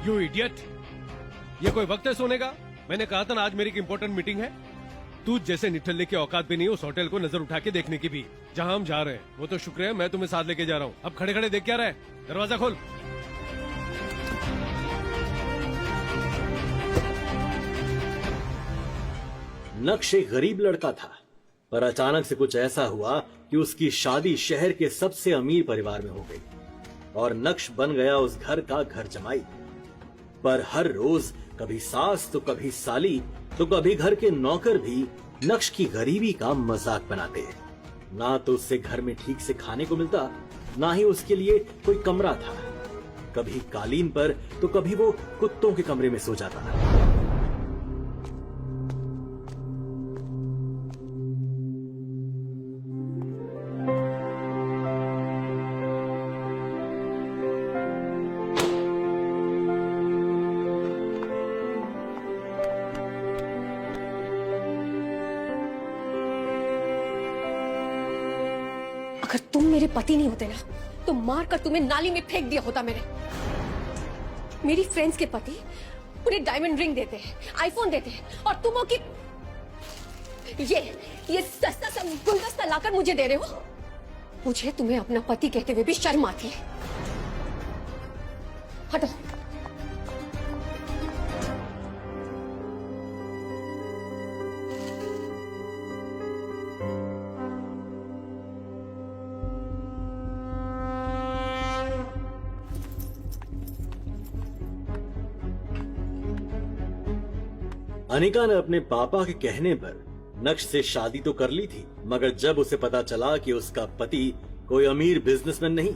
You idiot, ये कोई वक्त है सोने का? मैंने कहा था ना आज मेरी एक इंपॉर्टेंट मीटिंग है। तू जैसे निठल्ले की औकात भी नहीं उस होटल को नजर उठा के देखने की भी, जहां हम जा रहे हैं। वो तो शुक्र है मैं तुम्हें साथ लेके जा रहा हूँ। अब खड़े खड़े देख क्या रहा है? दरवाजा खोल। नक्श एक गरीब लड़का था, पर अचानक से कुछ ऐसा हुआ कि उसकी शादी शहर के सबसे अमीर परिवार में हो गई और नक्श बन गया उस घर का घर जमाई। पर हर रोज कभी सास तो कभी साली तो कभी घर के नौकर भी नक्श की गरीबी का मजाक बनाते। ना तो उससे घर में ठीक से खाने को मिलता, ना ही उसके लिए कोई कमरा था। कभी कालीन पर तो कभी वो कुत्तों के कमरे में सो जाता। अगर तुम मेरे पति नहीं होते ना तो मारकर तुम्हें नाली में फेंक दिया होता। मेरी फ्रेंड्स के पति उन्हें डायमंड रिंग देते हैं, आईफोन देते हैं, और तुम हो कि ये सस्ता सा गुलदस्ता लाकर मुझे दे रहे हो। मुझे तुम्हें अपना पति कहते हुए भी शर्म आती है। हटो। अनिका ने अपने पापा के कहने पर नक्श से शादी तो कर ली थी, मगर जब उसे पता चला कि उसका पति कोई अमीर बिजनेसमैन नहीं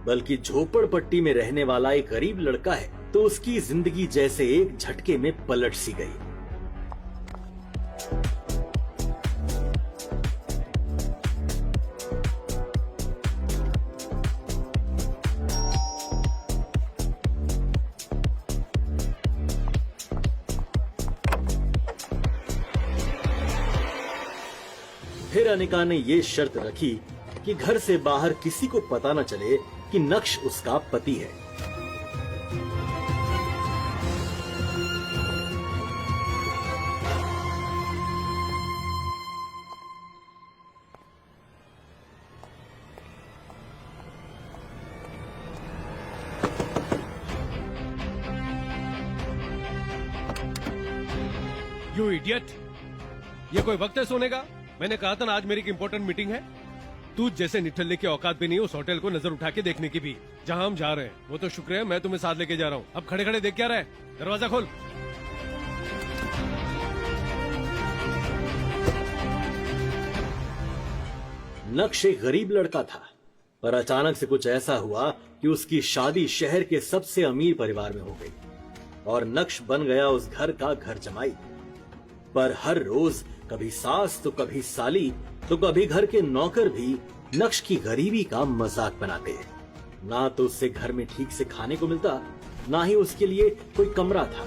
बल्कि झोपड़पट्टी में रहने वाला एक गरीब लड़का है, तो उसकी जिंदगी जैसे एक झटके में पलट सी गई। फिर अनिका ने ये शर्त रखी कि घर से बाहर किसी को पता न चले कि नक्श उसका पति है। यू इडियट, ये कोई वक्त है सोने का? मैंने कहा था ना आज मेरी एक इंपॉर्टेंट मीटिंग है। तू जैसे निठल्ले की औकात भी नहीं उस होटल को नजर उठा के देखने की भी, जहां हम जा रहे हैं। वो तो शुक्र है मैं तुम्हें साथ लेके जा रहा हूँ। अब खड़े खड़े देख क्या रहा है? दरवाजा खोल। नक्श एक गरीब लड़का था, पर अचानक से कुछ ऐसा हुआ कि उसकी शादी शहर के सबसे अमीर परिवार में हो गई और नक्श बन गया उस घर का घर जमाई। पर हर रोज कभी सास तो कभी साली तो कभी घर के नौकर भी नक्श की गरीबी का मजाक बनाते। ना तो उससे घर में ठीक से खाने को मिलता, ना ही उसके लिए कोई कमरा था।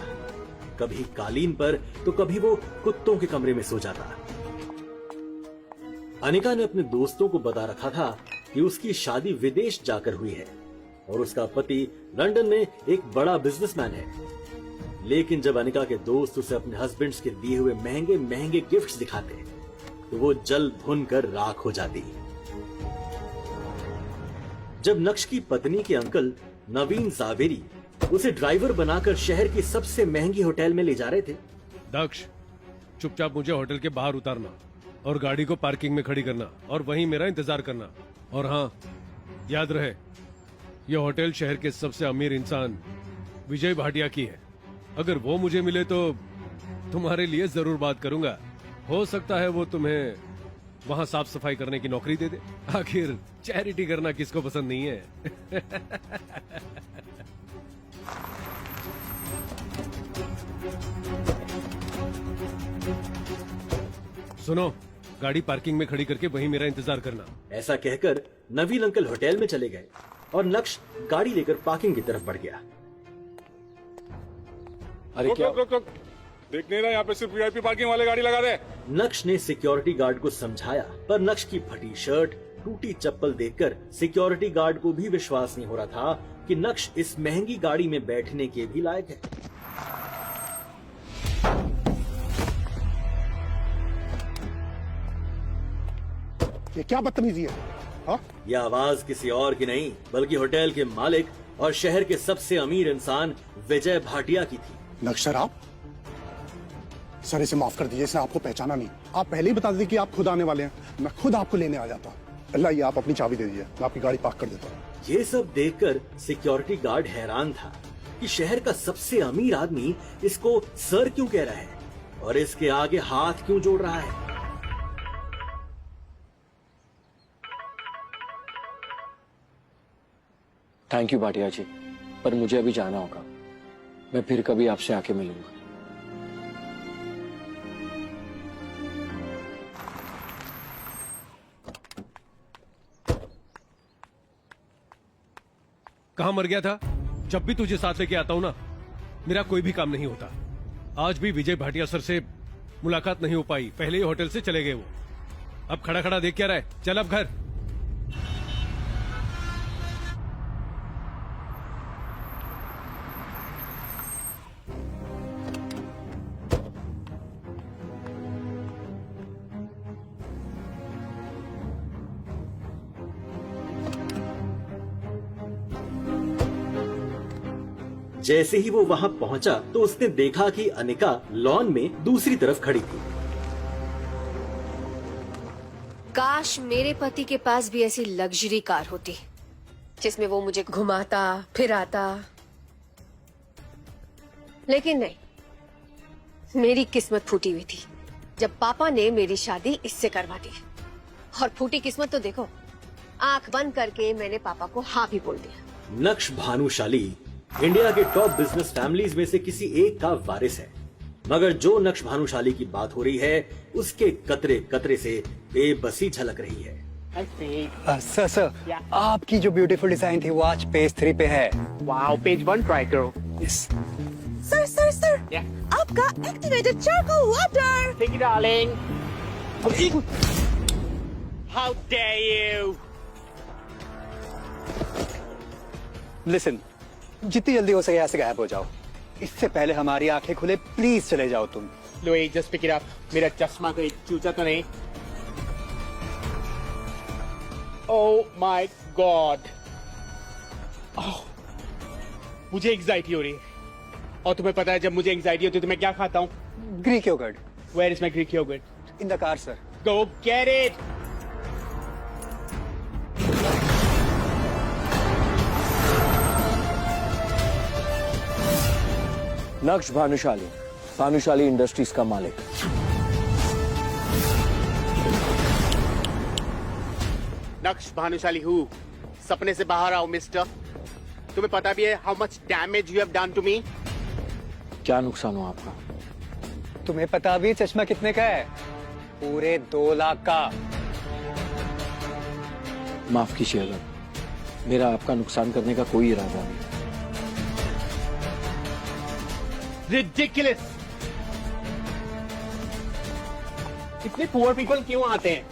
कभी कालीन पर तो कभी वो कुत्तों के कमरे में सो जाता। अनिका ने अपने दोस्तों को बता रखा था कि उसकी शादी विदेश जाकर हुई है और उसका पति लंदन में एक बड़ा बिजनेसमैन है। लेकिन जब अनिका के दोस्त उसे अपने हस्बैंड्स के दिए हुए महंगे महंगे गिफ्ट्स दिखाते तो वो जल भुन कर राख हो जाती। जब नक्श की पत्नी के अंकल नवीन जावेरी उसे ड्राइवर बनाकर शहर की सबसे महंगी होटल में ले जा रहे थे। दक्ष, चुपचाप मुझे होटल के बाहर उतारना और गाड़ी को पार्किंग में खड़ी करना और वहीं मेरा इंतजार करना। और हाँ, याद रहे ये होटल शहर के सबसे अमीर इंसान विजय भाटिया की है। अगर वो मुझे मिले तो तुम्हारे लिए जरूर बात करूंगा। हो सकता है वो तुम्हें वहां साफ सफाई करने की नौकरी दे दे। आखिर चैरिटी करना किसको पसंद नहीं है? सुनो, गाड़ी पार्किंग में खड़ी करके वहीं मेरा इंतजार करना। ऐसा कहकर नवीन अंकल होटल में चले गए और नक्श गाड़ी लेकर पार्किंग की तरफ बढ़ गया। अरे क्या? रुक। देख नहीं रहा, यहाँ पे सिर्फ वीआईपी पार्किंग वाले गाड़ी लगा दे। नक्श ने सिक्योरिटी गार्ड को समझाया, पर नक्श की फटी शर्ट टूटी चप्पल देखकर सिक्योरिटी गार्ड को भी विश्वास नहीं हो रहा था कि नक्श इस महंगी गाड़ी में बैठने के भी लायक है। ये क्या बदतमीजी है? हाँ? यह आवाज किसी और की नहीं बल्कि होटल के मालिक और शहर के सबसे अमीर इंसान विजय भाटिया की थी। नक्श सर, आप सर इसे माफ कर दीजिए, इसने आपको पहचाना नहीं। आप पहले ही बता दीजिए कि आप खुद आने वाले हैं, मैं खुद आपको लेने आ जाता। अल्लाह, ये आप अपनी चाबी दे दीजिए, मैं आपकी गाड़ी पार्क कर देता हूँ। ये सब देखकर सिक्योरिटी गार्ड हैरान था कि शहर का सबसे अमीर आदमी इसको सर क्यों कह रहा है और इसके आगे हाथ क्यों जोड़ रहा है। थैंक यू भाटिया जी, पर मुझे अभी जाना होगा। मैं फिर कभी आपसे आके मिलूंगा। कहां मर गया था? जब भी तुझे साथ लेके आता हूं ना, मेरा कोई भी काम नहीं होता। आज भी विजय भाटिया सर से मुलाकात नहीं हो पाई, पहले ही होटल से चले गए वो। अब खड़ा खड़ा देख क्या रहा है? चल अब घर। जैसे ही वो वहां पहुंचा तो उसने देखा कि अनिका लॉन में दूसरी तरफ खड़ी थी। काश मेरे पति के पास भी ऐसी लग्जरी कार होती जिसमें वो मुझे घुमाता फिराता, लेकिन नहीं, मेरी किस्मत फूटी हुई थी जब पापा ने मेरी शादी इससे करवा दी। और फूटी किस्मत तो देखो, आंख बंद करके मैंने पापा को हाँ भी बोल दिया। नक्श भानुशाली इंडिया के टॉप बिजनेस फैमिलीज में से किसी एक का वारिस है, मगर जो नक्श भानुशाली की बात हो रही है उसके कतरे कतरे से बेबसी झलक रही है। सर आपकी जो ब्यूटीफुल डिजाइन थी वो आज पेज 3 पे है। Wow, page 1 try karo. Sir Yeah. आपका activated charcoal water. Thank you, darling. How dare you? Listen, जितनी जल्दी हो सके यहाँ से गायब हो जाओ, इससे पहले हमारी आंखें खुले प्लीज चले जाओ तुम। Louis, just pick it up. मेरा चश्मा कोई चूचा तो नहीं? Oh my God. Oh, मुझे एंजाइटी हो रही है। और तुम्हें पता है जब मुझे एंजाइटी होती है तो मैं क्या खाता हूँ? Greek yogurt Where is my Greek yogurt? In the car sir. Go get it. नक्श भानुशाली, भानुशाली इंडस्ट्रीज का मालिक। नक्श भानुशाली हूँ। सपने से बाहर आओ मिस्टर। तुम्हें पता भी है how much damage you have done to me? क्या नुकसान हुआ आपका? तुम्हें पता भी चश्मा कितने का है? पूरे 2 लाख का। माफ कीजिएगा, मेरा आपका नुकसान करने का कोई इरादा नहीं। Ridiculous. इतने पुअर पीपल क्यों आते हैं?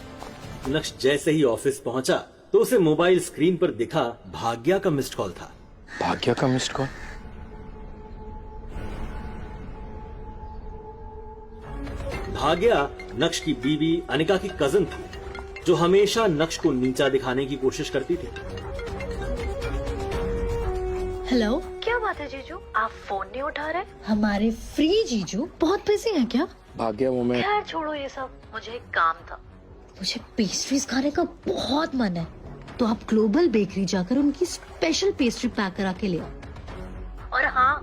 नक्श जैसे ही ऑफिस पहुंचा तो उसे मोबाइल स्क्रीन पर दिखा भाग्या का मिस्ड कॉल था। भाग्य का मिस्ड कॉल? भाग्या नक्श की बीवी अनिका की कजन थी जो हमेशा नक्श को नीचा दिखाने की कोशिश करती थी। हेलो, क्या बात है जीजू, आप फोन नहीं उठा रहे? हमारे फ्री जीजू बहुत बिजी हैं क्या? भाग्य, वो मैं खैर छोड़ो ये सब, मुझे एक काम था। मुझे पेस्ट्रीज खाने का बहुत मन है, तो आप ग्लोबल बेकरी जाकर उनकी स्पेशल पेस्ट्री पैक करा के ले आओ। और हाँ,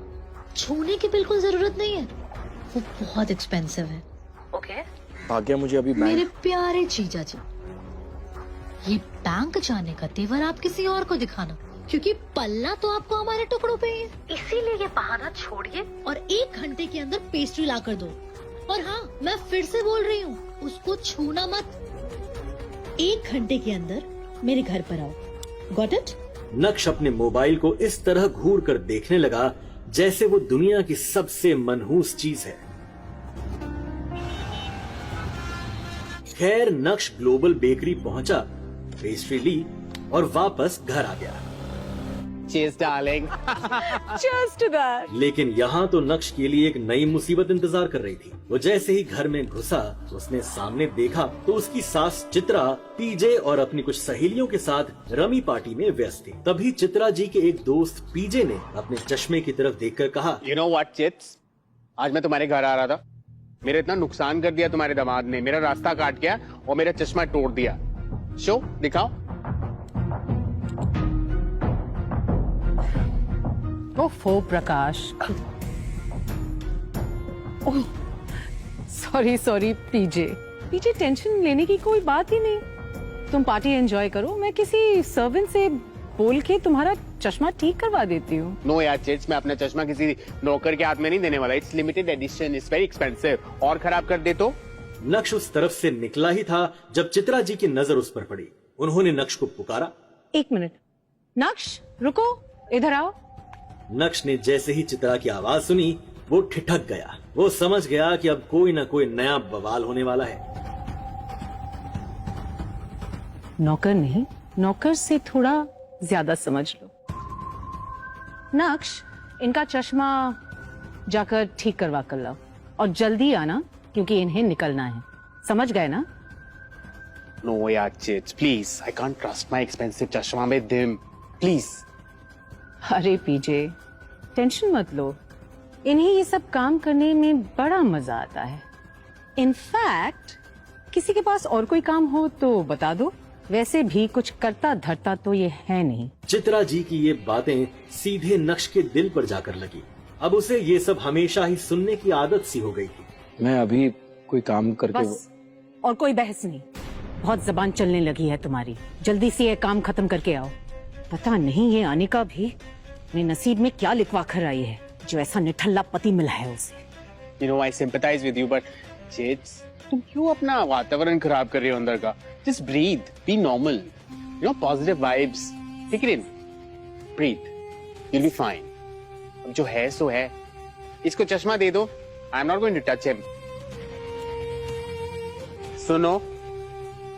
छूने की बिल्कुल जरूरत नहीं है, वो बहुत एक्सपेंसिव है। ओके। भाग्य, मुझे अभी मेरे बैंक प्यारे जीजा जी, ये बैंक जाने का तेवर आप किसी और को दिखाना, क्योंकि पल्ला तो आपको हमारे टुकड़ों पे ही है। इसीलिए ये बहाना छोड़िए और 1 घंटे के अंदर पेस्ट्री ला कर दो। और हाँ, मैं फिर से बोल रही हूँ, उसको छूना मत। 1 घंटे के अंदर मेरे घर पर आओ। Got it? नक्श अपने मोबाइल को इस तरह घूर कर देखने लगा जैसे वो दुनिया की सबसे मनहूस चीज है। खैर नक्श ग्लोबल बेकरी पहुंचा पेस्ट्री ली और वापस घर आ गया। चीज डार्लिंग। लेकिन यहाँ तो नक्श के लिए एक नई मुसीबत इंतजार कर रही थी। वो जैसे ही घर में घुसा, उसने सामने देखा तो उसकी सास चित्रा पीजे और अपनी कुछ सहेलियों के साथ रमी पार्टी में व्यस्त थी। तभी चित्रा जी के एक दोस्त पीजे ने अपने चश्मे की तरफ देखकर कहा, यू नो व्हाट चिट्स, आज मैं तुम्हारे घर आ रहा था, मेरा इतना नुकसान कर दिया तुम्हारे दामाद ने, मेरा रास्ता काट गया और मेरा चश्मा तोड़ दिया। शो दिखाओ। ओफो प्रकाश, ओह सॉरी पीजे, टेंशन लेने की कोई बात ही नहीं। तुम पार्टी एंजॉय करो, मैं किसी सर्वेंट से बोल के तुम्हारा चश्मा ठीक करवा देती हूँ। नो यार चिट्स, मैं अपना चश्मा किसी नौकर के हाथ में नहीं देने वाला। It's limited edition, it's very expensive. और खराब कर दे तो? नक्श उस तरफ से निकला ही था जब चित्रा जी की नजर उस पर पड़ी। उन्होंने नक्श को पुकारा, 1 मिनट, नक्श रुको, इधर आओ। नक्श ने जैसे ही चित्रा की आवाज सुनी, वो ठिठक गया। वो समझ गया कि अब कोई न कोई नया बवाल होने वाला है। नौकर नहीं, नौकर से थोड़ा ज्यादा समझ लो। नक्श, इनका चश्मा जाकर ठीक करवा कर लाओ और जल्दी आना, क्योंकि इन्हें निकलना है। समझ गए ना? नो यार chits, please, I can't trust my expensive चश्मा विद हिम, प्लीज। अरे पीजे, टेंशन मत लो, इन्हें ये सब काम करने में बड़ा मजा आता है। इनफैक्ट किसी के पास और कोई काम हो तो बता दो, वैसे भी कुछ करता धरता तो ये है नहीं। चित्रा जी की ये बातें सीधे नक्श के दिल पर जाकर लगी। अब उसे ये सब हमेशा ही सुनने की आदत सी हो गई थी। मैं अभी कोई काम करके बस, और कोई बहस नहीं। बहुत जबान चलने लगी है तुम्हारी, जल्दी से ये काम खत्म करके आओ। पता नहीं ये आने का भी अपने नसीब में क्या लिखवा कर आई है, जो ऐसा निठल्ला पति मिला है उसे। You know I sympathise with you, but chits, तुम क्यों अपना वातावरण खराब कर रहे हो अंदर का? Just breathe, be normal, you know, positive vibes, take it in, breathe, you will be fine. अब जो है सो है। इसको चश्मा दे दो, I am not going to touch him. सुनो,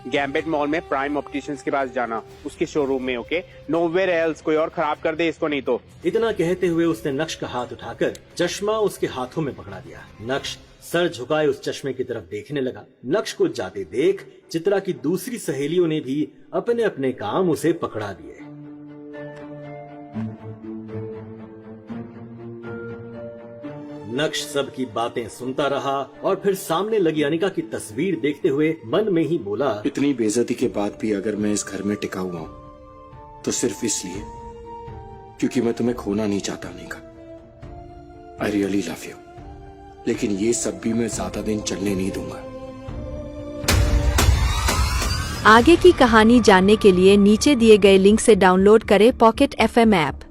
गैम्बेट मॉल में प्राइम ऑप्टिशियंस के पास जाना, उसके शोरूम में, ओके? नोवेयर एल्स, कोई और खराब कर दे इसको नहीं तो। इतना कहते हुए उसने नक्श का हाथ उठाकर चश्मा उसके हाथों में पकड़ा दिया। नक्श सर झुकाए उस चश्मे की तरफ देखने लगा। नक्श को जाते देख चित्रा की दूसरी सहेलियों ने भी अपने अपने काम उसे पकड़ा दिए। नक्श सबकी बातें सुनता रहा और फिर सामने लगी अनिका की तस्वीर देखते हुए मन में ही बोला, इतनी बेइज्जती के बाद भी अगर मैं इस घर में टिका हुआ हूं तो सिर्फ इसलिए क्योंकि मैं तुम्हें खोना नहीं चाहता Anika. I really love you, लेकिन ये सब भी मैं ज्यादा दिन चलने नहीं दूंगा। आगे की कहानी जानने के लिए नीचे दिए गए लिंक से डाउनलोड करें पॉकेट FM ऐप।